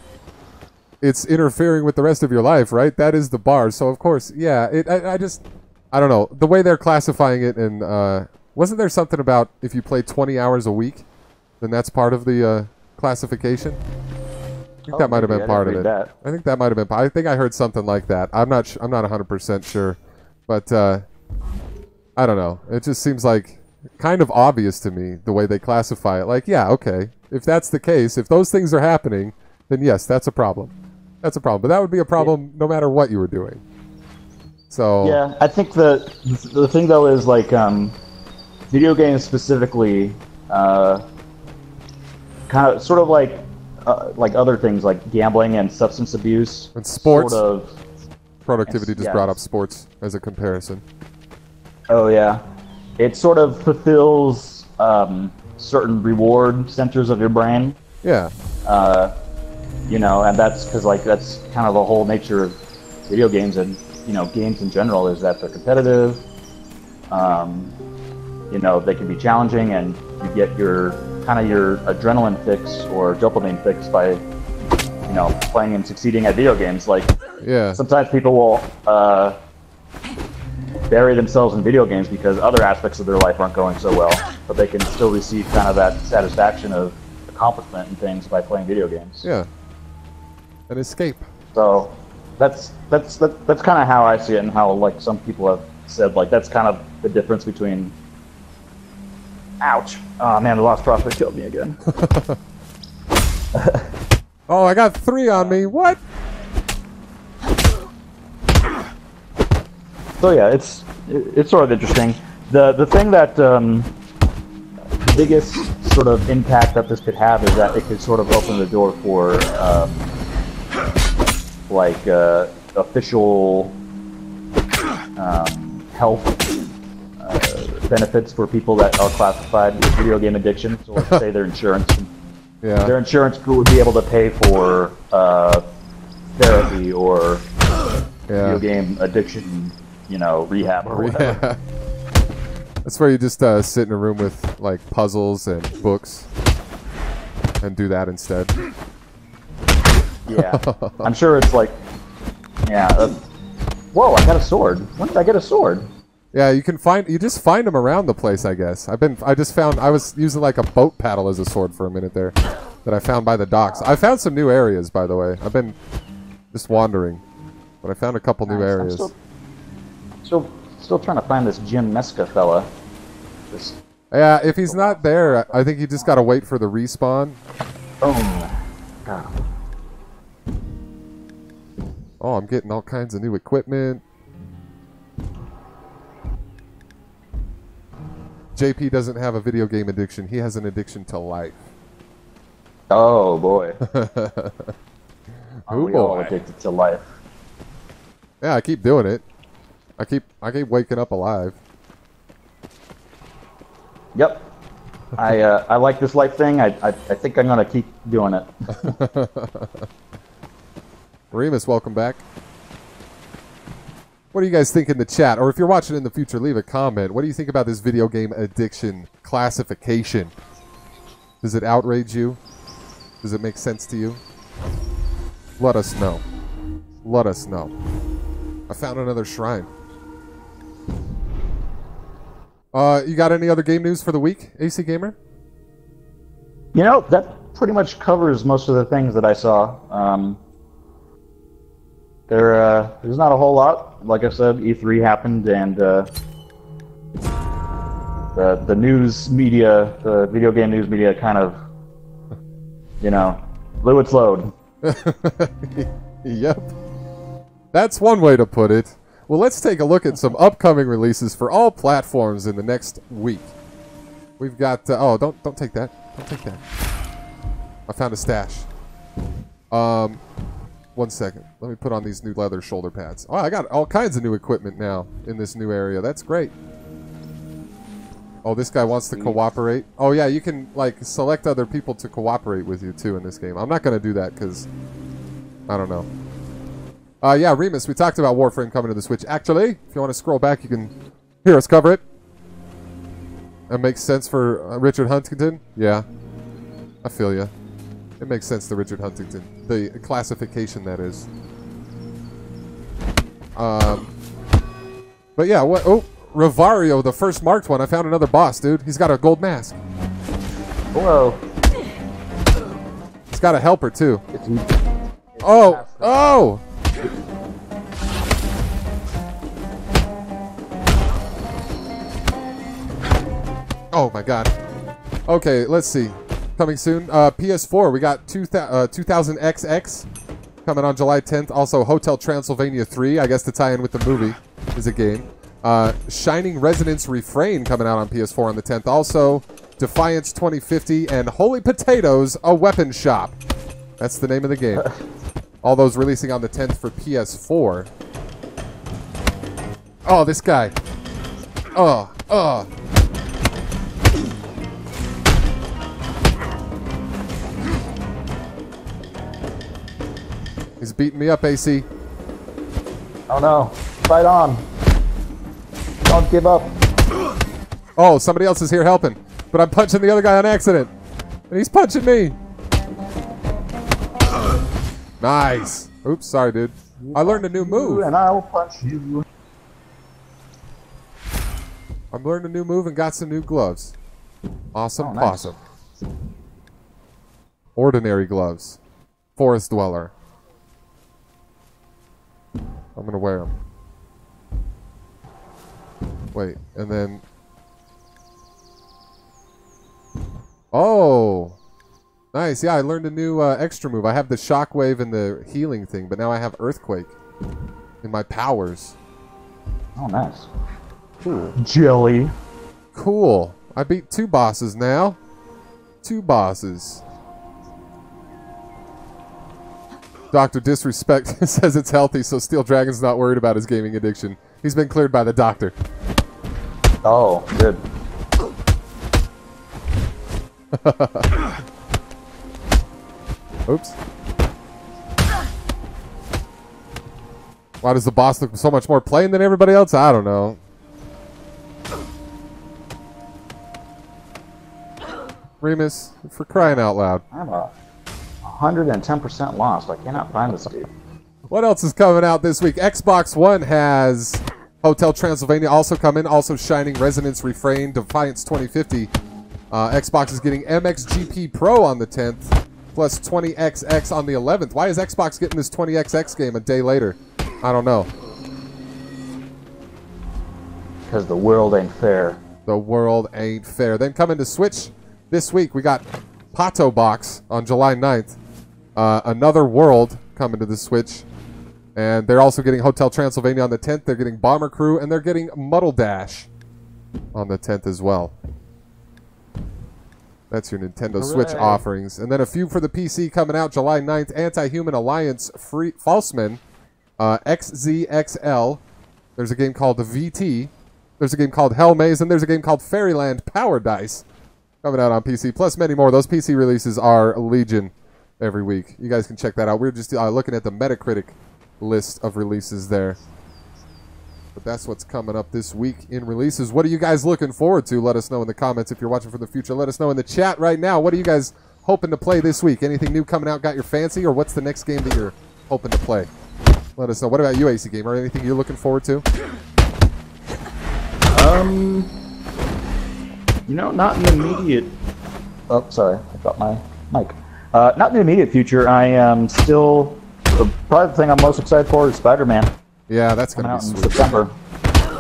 it's interfering with the rest of your life, right? That is the bar. So of course, yeah, I don't know the way they're classifying it. And wasn't there something about if you play 20 hours a week, then that's part of the classification? I think that might have been part of it. I think that might have been. I think I heard something like that. I'm not 100% sure, but I don't know. It just seems like kind of obvious to me the way they classify it. Like, yeah, okay, if that's the case, if those things are happening, then yes, that's a problem. That's a problem. But that would be a problem no matter what you were doing. So
yeah, I think the thing though is like video games specifically, kind of sort of like other things like gambling and substance abuse
and sports.
Sort of
productivity just brought up sports as a comparison.
Oh yeah, it sort of fulfills certain reward centers of your brain.
Yeah.
You know, and that's because like that's kind of the whole nature of video games and, you know, games in general, is that they're competitive. You know, they can be challenging, and you get your kind of your adrenaline fix or dopamine fix by, you know, playing and succeeding at video games. Like, sometimes people will bury themselves in video games because other aspects of their life aren't going so well, but they can still receive kind of that satisfaction of accomplishment and things by playing video games.
Yeah. An escape.
So that's kind of how I see it, and how like some people have said like that's kind of the difference between. Ouch! Oh man, the Lost Prophet killed me again.
Oh, I got 3 on me. What?
So yeah, it's sort of interesting. The thing that the biggest sort of impact that this could have is that it could sort of open the door for like official health benefits for people that are classified with video game addiction. So let's say their insurance would be able to pay for therapy or video game addiction, you know, rehab or whatever.
That's where you just sit in a room with like puzzles and books and do that instead.
Yeah, I'm sure it's like, whoa! I got a sword. When did I get a sword?
Yeah, you just find them around the place, I guess. I was using like a boat paddle as a sword for a minute there, that I found by the docks. I found some new areas, by the way. I've been just wandering, but I found a couple new areas.
I'm still trying to find this Jim Meska fella.
Yeah, if he's not there, I think you just gotta wait for the respawn. Oh, I'm getting all kinds of new equipment. JP doesn't have a video game addiction. He has an addiction to life.
Oh, boy.
Oh,
we all addicted to life.
Yeah, I keep doing it. I keep waking up alive.
Yep. I like this life thing. I think I'm gonna keep doing it.
Remus, welcome back. What do you guys think in the chat? Or if you're watching in the future, leave a comment. What do you think about this video game addiction classification? Does it outrage you? Does it make sense to you? Let us know. Let us know. I found another shrine. You got any other game news for the week, AC Gamer?
You know, that pretty much covers most of the things that I saw. There's not a whole lot. Like I said, E3 happened, and the news media, the video game news media, kind of, you know, blew its load.
Yep. That's one way to put it. Well, let's take a look at some upcoming releases for all platforms in the next week. We've got... oh, don't take that. Don't take that. I found a stash. 1 second. Let me put on these new leather shoulder pads. Oh, I got all kinds of new equipment now in this new area. That's great. Oh, this guy wants to cooperate. Oh, yeah, you can, like, select other people to cooperate with you, too, in this game. I'm not going to do that because... I don't know. Yeah, Remus, we talked about Warframe coming to the Switch. Actually, if you want to scroll back, you can hear us cover it. That makes sense for Richard Huntington? Yeah. I feel ya. It makes sense to Richard Huntington. The classification, that is. But yeah, what... Oh, Revario, the first marked one. I found another boss, dude. He's got a gold mask.
Whoa.
He's got a helper, too. Oh! Oh! Oh my god. Okay, let's see. Coming soon. PS4, we got 2000XX coming on July 10th. Also, Hotel Transylvania 3, I guess to tie in with the movie, is a game. Shining Resonance Refrain coming out on PS4 on the 10th. Also, Defiance 2050 and Holy Potatoes, a weapon shop. That's the name of the game. All those releasing on the 10th for PS4. Oh, this guy. He's beating me up, AC.
Oh no. Fight on. Don't give up.
Oh, somebody else is here helping. But I'm punching the other guy on accident. And he's punching me. Nice. Oops, sorry, dude. I learned a new move.
And I'll punch you.
I've learned a new move and got some new gloves. Awesome,
oh, nice.
Awesome. Ordinary gloves. Forest Dweller. I'm gonna wear them. Wait, and then... Oh! Nice, yeah, I learned a new extra move. I have the shockwave and the healing thing, but now I have earthquake in my powers.
Oh, nice. Cool. Jelly.
Cool. I beat 2 bosses now. 2 bosses. Dr. Disrespect says it's healthy, so Steel Dragon's not worried about his gaming addiction. He's been cleared by the doctor.
Oh, good.
Oops. Why does the boss look so much more plain than everybody else? I don't know. Remus, for crying out loud.
I'm 110% lost. I cannot find this dude.
What else is coming out this week? Xbox One has Hotel Transylvania also coming. Also Shining Resonance Refrain, Defiance 2050. Xbox is getting MXGP Pro on the 10th, plus 20XX on the 11th. Why is Xbox getting this 20XX game a day later? I don't know.
Because the world ain't fair.
The world ain't fair. Then coming to Switch this week, we got Pato Box on July 9th. Another World coming to the Switch. And they're also getting Hotel Transylvania on the 10th. They're getting Bomber Crew, and they're getting Muddle Dash on the 10th as well. That's your Nintendo Switch offerings. And then a few for the PC coming out July 9th. Anti-Human Alliance Falseman, XZXL, There's a game called the VT. There's a game called Hell Maze, and there's a game called Fairyland Power Dice coming out on PC, plus many more. Those PC releases are legion every week. You guys can check that out. We're just looking at the Metacritic list of releases there. But that's what's coming up this week in releases. What are you guys looking forward to? Let us know in the comments if you're watching from the future. Let us know in the chat right now. What are you guys hoping to play this week? Anything new coming out got your fancy, or what's the next game that you're hoping to play? Let us know. What about you, AC Gamer? Anything you're looking forward to?
You know, not in the immediate... Oh, sorry. I got my mic. Not in the immediate future. I am still... Probably the thing I'm most excited for is Spider-Man.
Yeah, that's going to be
sweet.
sweet.
September.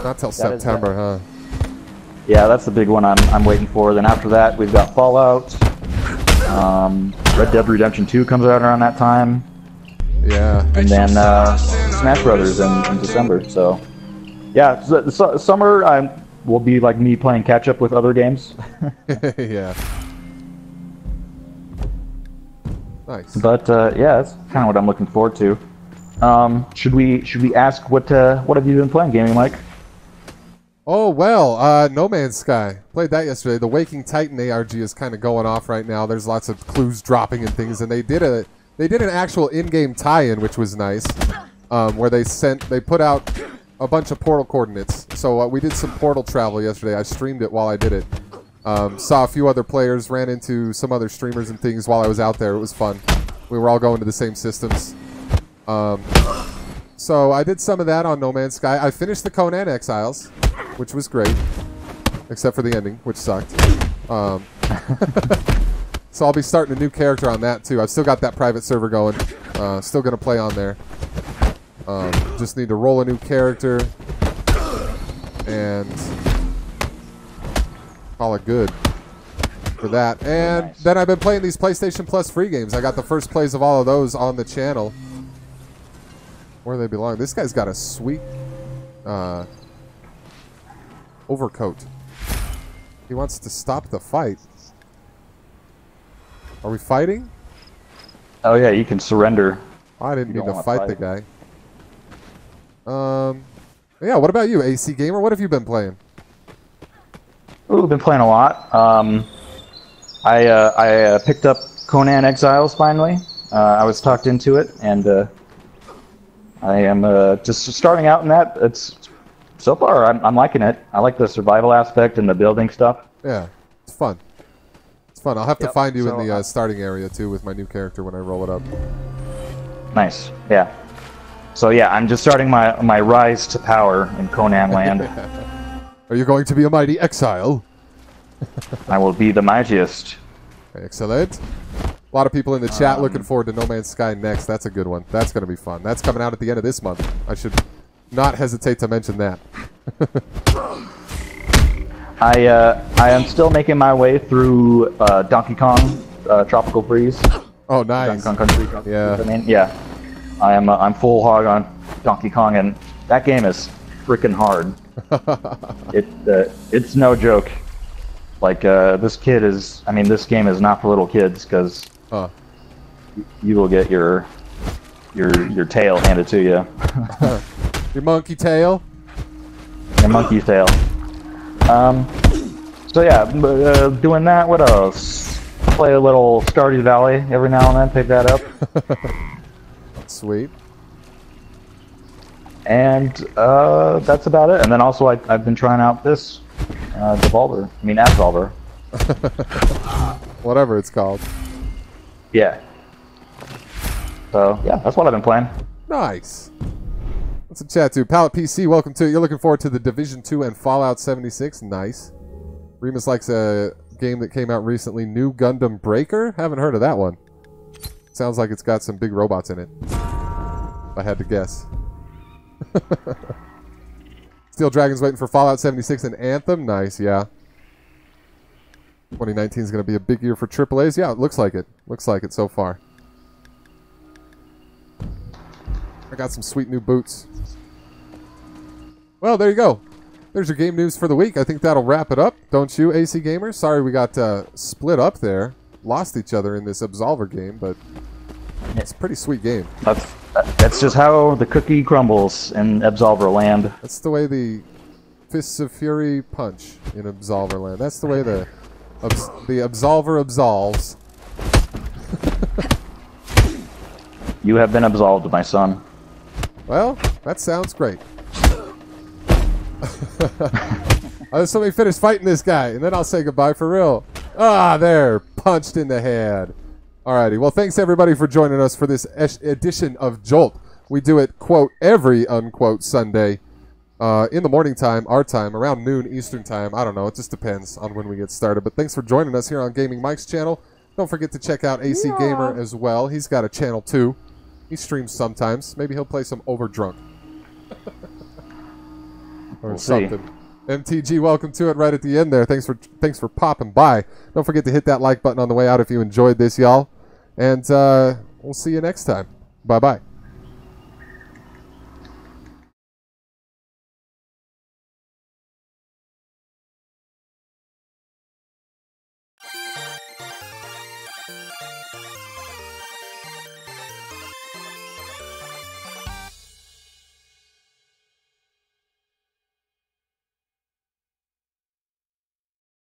Not till September, huh?
Yeah, that's the big one I'm waiting for. Then after that, we've got Fallout. Red Dead Redemption 2 comes out around that time.
Yeah.
And then Smash Brothers in December. So, yeah, summer will be like me playing catch-up with other games.
Yeah. Nice.
But yeah, that's kind of what I'm looking forward to. Should we ask what have you been playing, Gaming Mike?
Oh well, No Man's Sky. Played that yesterday. The Waking Titan ARG is kind of going off right now. There's lots of clues dropping and things, and they did an actual in-game tie-in, which was nice, where they put out a bunch of portal coordinates. So we did some portal travel yesterday. I streamed it while I did it. Saw a few other players, ran into some other streamers and things while I was out there. It was fun. We were all going to the same systems. So I did some of that on No Man's Sky. I finished the Conan Exiles, which was great, except for the ending, which sucked. So I'll be starting a new character on that too. I've still got that private server going. Still going to play on there. Just need to roll a new character and call it good for that. And then I've been playing these PlayStation Plus free games. I got the first plays of all of those on the channel. Where they belong. This guy's got a sweet overcoat. He wants to stop the fight. Are we fighting?
Oh yeah, you can surrender.
I didn't mean to fight the guy. Yeah, what about you, AC Gamer? What have you been playing?
Ooh, been playing a lot. I picked up Conan Exiles finally. I was talked into it, and I am just starting out in that. So far I'm liking it. I like the survival aspect and the building stuff.
Yeah, it's fun. It's fun. I'll have to find you in the starting area too with my new character when I roll it up.
Nice. Yeah. So yeah, I'm just starting my rise to power in Conan land.
Are you going to be a mighty exile?
I will be the mightiest.
Excellent. A lot of people in the chat looking forward to No Man's Sky next. That's a good one. That's going to be fun. That's coming out at the end of this month. I should not hesitate to mention that.
I am still making my way through Donkey Kong Tropical Freeze.
Oh, nice.
Donkey Kong Country.
Yeah.
I mean, yeah. I'm full hog on Donkey Kong, and that game is freaking hard. It's no joke. Like this game is not for little kids because you will get your tail handed to you.
Your monkey tail.
Your monkey tail. So yeah, doing that. What else? Play a little Stardew Valley every now and then. Pick that up.
Sweet.
And that's about it. And then also I've been trying out this Absolver.
Whatever it's called.
Yeah. So yeah, that's what I've been playing.
Nice. What's in chat too? Pallet PC, welcome to it. You're looking forward to the Division 2 and Fallout 76. Nice. Remus likes a game that came out recently, New Gundam Breaker. Haven't heard of that one. Sounds like it's got some big robots in it. If I had to guess. Steel Dragon's waiting for Fallout 76 and Anthem. Nice, yeah. 2019 is going to be a big year for AAAs. Yeah, it looks like it. Looks like it so far. I got some sweet new boots. Well, there you go. There's your game news for the week. I think that'll wrap it up. Don't you, AC Gamer? Sorry we got split up there. Lost each other in this Absolver game, but it's a pretty sweet game.
That's That's just how the cookie crumbles in Absolver land.
That's the way the Fists of Fury punch in Absolver land. That's the way the Absolver absolves.
You have been absolved, my son.
Well, that sounds great. Let me finish fighting this guy, and then I'll say goodbye for real. Ah, there. Punched in the head. Alrighty. Well, thanks, everybody, for joining us for this edition of Jolt. We do it, quote, every, unquote, Sunday in the morning time, our time, around noon Eastern time. I don't know. It just depends on when we get started. But thanks for joining us here on Gaming Mike's channel. Don't forget to check out AC Gamer as well. He's got a channel, too. He streams sometimes. Maybe he'll play some Overdrunk. Or something. MTG, welcome to it right at the end there. Thanks for popping by. Don't forget to hit that like button on the way out if you enjoyed this, y'all. And we'll see you next time. Bye-bye.